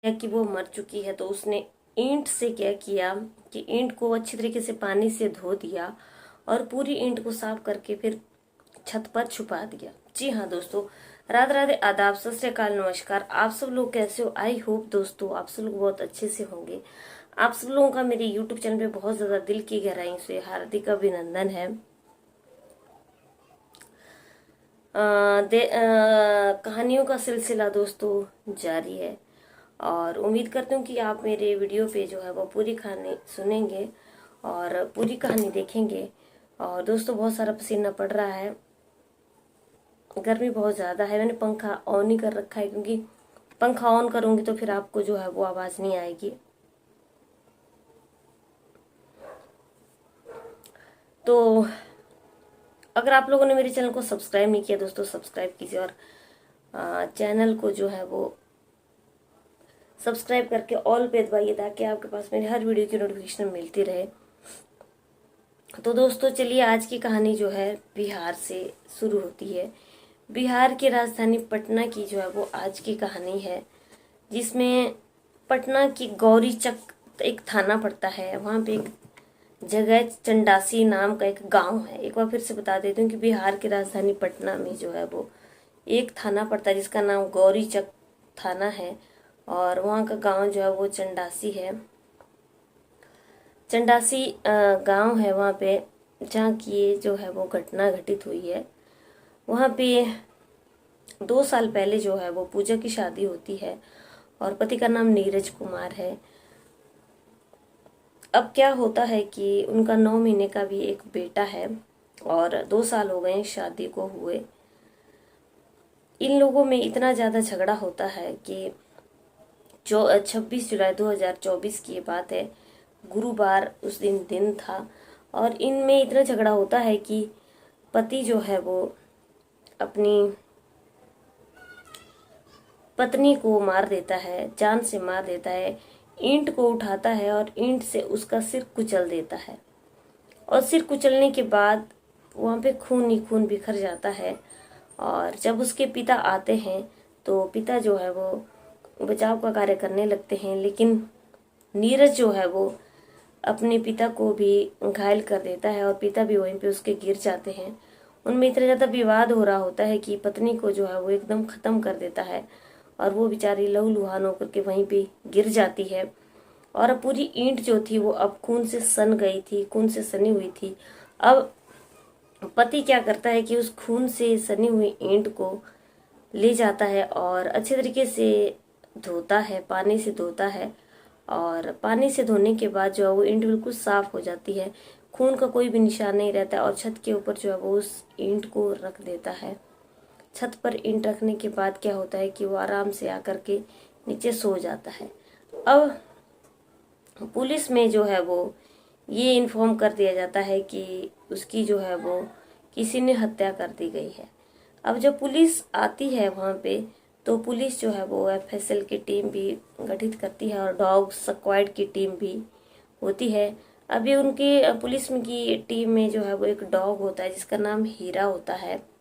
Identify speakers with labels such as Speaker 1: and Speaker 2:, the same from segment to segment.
Speaker 1: या कि वो मर चुकी है, तो उसने ईंट से क्या किया कि ईंट को अच्छी तरीके से पानी से धो दिया और पूरी ईंट को साफ करके फिर छत पर छुपा दिया। जी हाँ दोस्तों, राधे राधे, आदाब, सत श्री अकाल, नमस्कार। आप सब लोग कैसे हो? आई होप दोस्तों आप सब लोग बहुत अच्छे से होंगे। आप सब लोगों का मेरे यूट्यूब चैनल पे बहुत ज्यादा दिल की गहराई से हार्दिक अभिनंदन है। कहानियों का सिलसिला दोस्तों जारी है और उम्मीद करती हूँ कि आप मेरे वीडियो पे जो है वो पूरी कहानी सुनेंगे और पूरी कहानी देखेंगे। और दोस्तों बहुत सारा पसीना पड़ रहा है, गर्मी बहुत ज़्यादा है। मैंने पंखा ऑन ही कर रखा है क्योंकि पंखा ऑन करूंगी तो फिर आपको जो है वो आवाज़ नहीं आएगी। तो अगर आप लोगों ने मेरे चैनल को सब्सक्राइब नहीं किया दोस्तों, सब्सक्राइब कीजिए और चैनल को जो है वो सब्सक्राइब करके ऑल पे दबाइए ताकि आपके पास मेरे हर वीडियो की नोटिफिकेशन मिलती रहे। तो दोस्तों चलिए, आज की कहानी जो है बिहार से शुरू होती है। बिहार की राजधानी पटना की जो है वो आज की कहानी है, जिसमें पटना की गौरीचक एक थाना पड़ता है। वहाँ पे एक जगह चंडासी नाम का एक गांव है। एक बार फिर से बता देती हूँ कि बिहार की राजधानी पटना में जो है वो एक थाना पड़ता है जिसका नाम गौरीचक थाना है और वहाँ का गांव जो है वो चंडासी है। चंडासी गांव है वहाँ पे, जहाँ की ये जो है वो घटना घटित हुई है। वहाँ पे 2 साल पहले जो है वो पूजा की शादी होती है और पति का नाम नीरज कुमार है। अब क्या होता है कि उनका 9 महीने का भी एक बेटा है और 2 साल हो गए शादी को हुए। इन लोगों में इतना ज्यादा झगड़ा होता है कि जो 26 जुलाई 2024 की ये बात है, गुरुवार उस दिन था और इनमें इतना झगड़ा होता है कि पति जो है वो अपनी पत्नी को मार देता है, जान से मार देता है, ईंट को उठाता है और ईंट से उसका सिर कुचल देता है। और सिर कुचलने के बाद वहाँ पे खून ही खून बिखर जाता है। और जब उसके पिता आते हैं तो पिता जो है वो बचाव का कार्य करने लगते हैं, लेकिन नीरज जो है वो अपने पिता को भी घायल कर देता है और पिता भी वहीं पे उसके गिर जाते हैं। उनमें इतना ज़्यादा विवाद हो रहा होता है कि पत्नी को जो है वो एकदम ख़त्म कर देता है और वो बेचारी लहूलुहान होकर के वहीं पे गिर जाती है। और अब पूरी ईंट जो थी वो अब खून से सन गई थी, खून से सनी हुई थी। अब पति क्या करता है कि उस खून से सनी हुई ईंट को ले जाता है और अच्छे तरीके से धोता है, पानी से धोता है। और पानी से धोने के बाद जो है वो ईंट बिल्कुल साफ हो जाती है, खून का कोई भी निशान नहीं रहता है। और छत के ऊपर जो है वो उस ईंट को रख देता है। छत पर ईंट रखने के बाद क्या होता है कि वो आराम से आकर के नीचे सो जाता है। अब पुलिस में जो है वो ये इन्फॉर्म कर दिया जाता है कि उसकी जो है वो किसी ने हत्या कर दी गई है। अब जब पुलिस आती है वहाँ पे तो पुलिस जो है वो एफएसएल की टीम भी गठित करती है और डॉग स्क्वाड की टीम भी होती है। अभी उनकी पुलिस में की टीम में जो है वो एक डॉग होता है जिसका नाम हीरा होता है।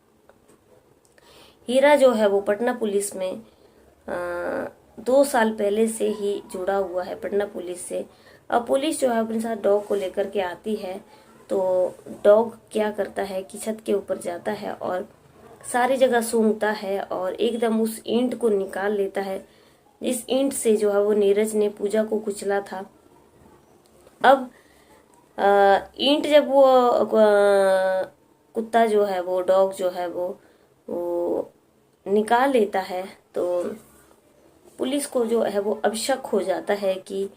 Speaker 1: हीरा जो है वो पटना पुलिस में 2 साल पहले से ही जुड़ा हुआ है पटना पुलिस से। अब पुलिस जो है अपने साथ डॉग को लेकर के आती है तो डॉग क्या करता है कि छत के ऊपर जाता है और सारी जगह सूंघता है और एकदम उस ईंट को निकाल लेता है जिस ईंट से जो है वो नीरज ने पूजा को कुचला था। अब ईंट जब वो कुत्ता जो है वो डॉग जो है वो निकाल लेता है तो पुलिस को जो है वो अब शक हो जाता है कि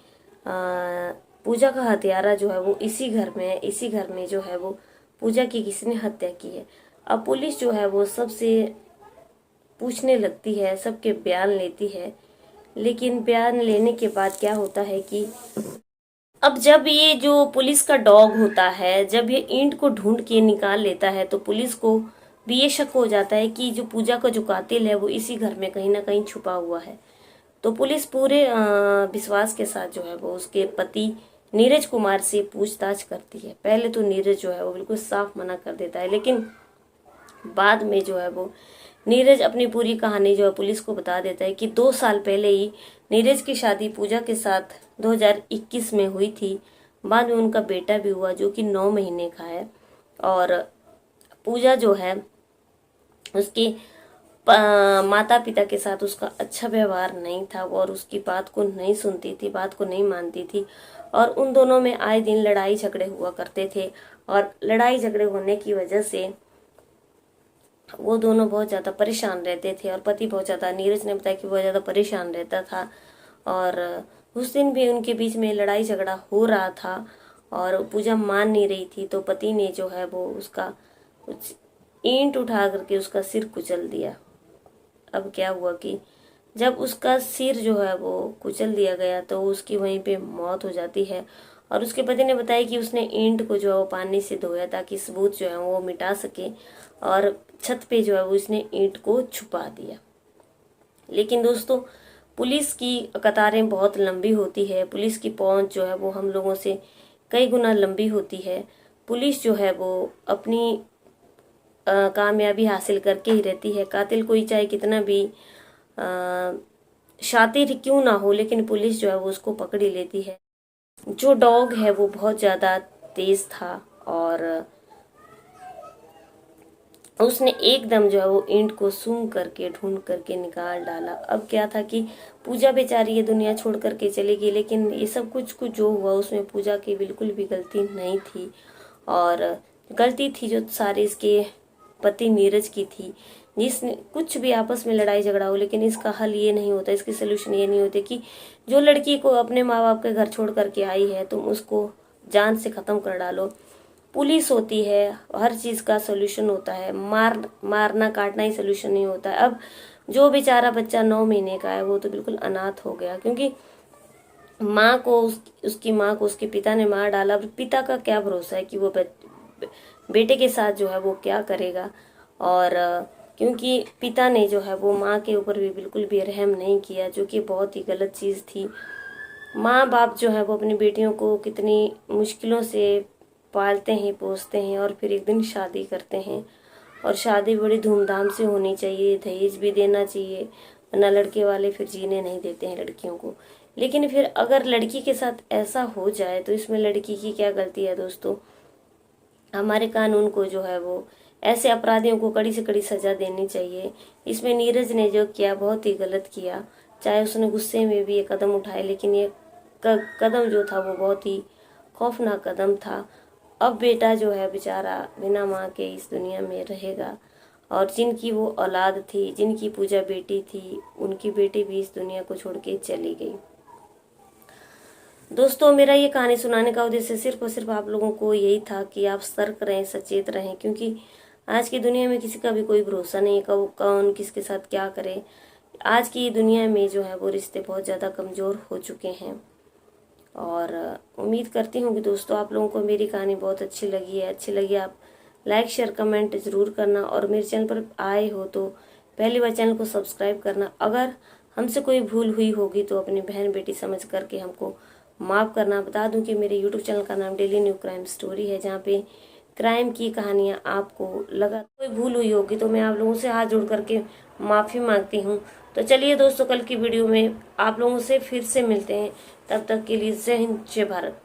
Speaker 1: पूजा का हत्यारा जो है वो इसी घर में है, इसी घर में जो है वो पूजा की किसी ने हत्या की है। अब पुलिस जो है वो सबसे पूछने लगती है, सबके बयान लेती है, लेकिन बयान लेने के बाद क्या होता है कि अब जब ये जो पुलिस का डॉग होता है जब ये ईंट को ढूंढ के निकाल लेता है तो पुलिस को भी ये शक हो जाता है कि जो पूजा का जो कातिल है वो इसी घर में कहीं ना कहीं छुपा हुआ है। तो पुलिस पूरे विश्वास के साथ जो है वो उसके पति नीरज कुमार से पूछताछ करती है। पहले तो नीरज जो है वो बिल्कुल साफ मना कर देता है, लेकिन बाद में जो है वो नीरज अपनी पूरी कहानी जो है पुलिस को बता देता है कि 2 साल पहले ही नीरज की शादी पूजा के साथ 2021 में हुई थी। बाद में उनका बेटा भी हुआ जो कि 9 महीने का है। और पूजा जो है उसके माता पिता के साथ उसका अच्छा व्यवहार नहीं था और उसकी बात को नहीं सुनती थी, बात को नहीं मानती थी। और उन दोनों में आए दिन लड़ाई झगड़े हुआ करते थे और लड़ाई झगड़े होने की वजह से वो दोनों बहुत ज़्यादा परेशान रहते थे। और पति बहुत ज़्यादा, नीरज ने बताया कि बहुत ज़्यादा परेशान रहता था। और उस दिन भी उनके बीच में लड़ाई झगड़ा हो रहा था और पूजा मान नहीं रही थी, तो पति ने जो है वो उसका कुछ ईंट उठा करके उसका सिर कुचल दिया। अब क्या हुआ कि जब उसका सिर जो है वो कुचल दिया गया तो उसकी वहीं पे मौत हो जाती है। और उसके पति ने बताया कि उसने ईंट को जो है वो पानी से धोया ताकि सबूत जो है वो मिटा सके, और छत पे जो है वो उसने ईंट को छुपा दिया। लेकिन दोस्तों, पुलिस की कतारें बहुत लंबी होती है, पुलिस की पहुंच जो है वो हम लोगों से कई गुना लंबी होती है। पुलिस जो है वो अपनी कामयाबी हासिल करके ही रहती है। कातिल कोई चाहे कितना भी शातिर क्यों ना हो, लेकिन पुलिस जो है वो उसको पकड़ ही लेती है। जो डॉग है वो बहुत ज़्यादा तेज था और उसने एकदम जो है वो ईंट को सूंघ करके ढूंढ करके निकाल डाला। अब क्या था कि पूजा बेचारी ये दुनिया छोड़ करके चली गई, लेकिन ये सब कुछ जो हुआ उसमें पूजा की बिल्कुल भी गलती नहीं थी। और गलती थी जो सारी इसके पति नीरज की थी, जिसने कुछ भी आपस में लड़ाई झगड़ा हो, लेकिन इसका हल ये नहीं होता, इसकी सोल्यूशन ये नहीं होते कि जो लड़की को अपने माँ बाप के घर छोड़ करके आई है तुम उसको जान से खत्म कर डालो। पुलिस होती है, हर चीज का सोल्यूशन होता है, मारना काटना ही सोल्यूशन नहीं होता है। अब जो बेचारा बच्चा 9 महीने का है वो तो बिल्कुल अनाथ हो गया, क्योंकि माँ को उसकी माँ को उसके पिता ने मार डाला। अब पिता का क्या भरोसा है कि वो बेटे के साथ जो है वो क्या करेगा। और क्योंकि पिता ने जो है वो माँ के ऊपर भी बिल्कुल भी रहम नहीं किया, जो कि बहुत ही गलत चीज़ थी। माँ बाप जो है वो अपनी बेटियों को कितनी मुश्किलों से पालते हैं, पोसते हैं और फिर एक दिन शादी करते हैं। और शादी बड़ी धूमधाम से होनी चाहिए, दहेज भी देना चाहिए, वरना लड़के वाले फिर जीने नहीं देते हैं लड़कियों को। लेकिन फिर अगर लड़की के साथ ऐसा हो जाए तो इसमें लड़की की क्या गलती है दोस्तों। हमारे कानून को जो है वो ऐसे अपराधियों को कड़ी से कड़ी सजा देनी चाहिए। इसमें नीरज ने जो किया बहुत ही गलत किया, चाहे उसने गुस्से में भी ये कदम उठाए, लेकिन ये कदम जो था वो बहुत ही खौफनाक कदम था। अब बेटा जो है बेचारा बिना माँ के इस दुनिया में रहेगा, और जिनकी वो औलाद थी, जिनकी पूजा बेटी थी, उनकी बेटी भी इस दुनिया को छोड़ के चली गई। दोस्तों, मेरा ये कहानी सुनाने का उद्देश्य सिर्फ और सिर्फ आप लोगों को यही था कि आप सतर्क रहें, सचेत रहें, क्योंकि आज की दुनिया में किसी का भी कोई भरोसा नहीं है, कौन किसके साथ क्या करे। आज की दुनिया में जो है वो रिश्ते बहुत ज़्यादा कमज़ोर हो चुके हैं। और उम्मीद करती हूँ कि दोस्तों आप लोगों को मेरी कहानी बहुत अच्छी लगी है। अच्छी लगी आप लाइक शेयर कमेंट ज़रूर करना, और मेरे चैनल पर आए हो तो पहली बार चैनल को सब्सक्राइब करना। अगर हमसे कोई भूल हुई होगी तो अपनी बहन बेटी समझ करके हमको माफ़ करना। बता दूं कि मेरे यूट्यूब चैनल का नाम डेली न्यू क्राइम स्टोरी है, जहाँ पे क्राइम की कहानियाँ आपको लगा कोई भूल हुई होगी तो मैं आप लोगों से हाथ जोड़ करके माफ़ी मांगती हूँ। तो चलिए दोस्तों, कल की वीडियो में आप लोगों से फिर से मिलते हैं। तब तक के लिए जय हिंद, जय भारत।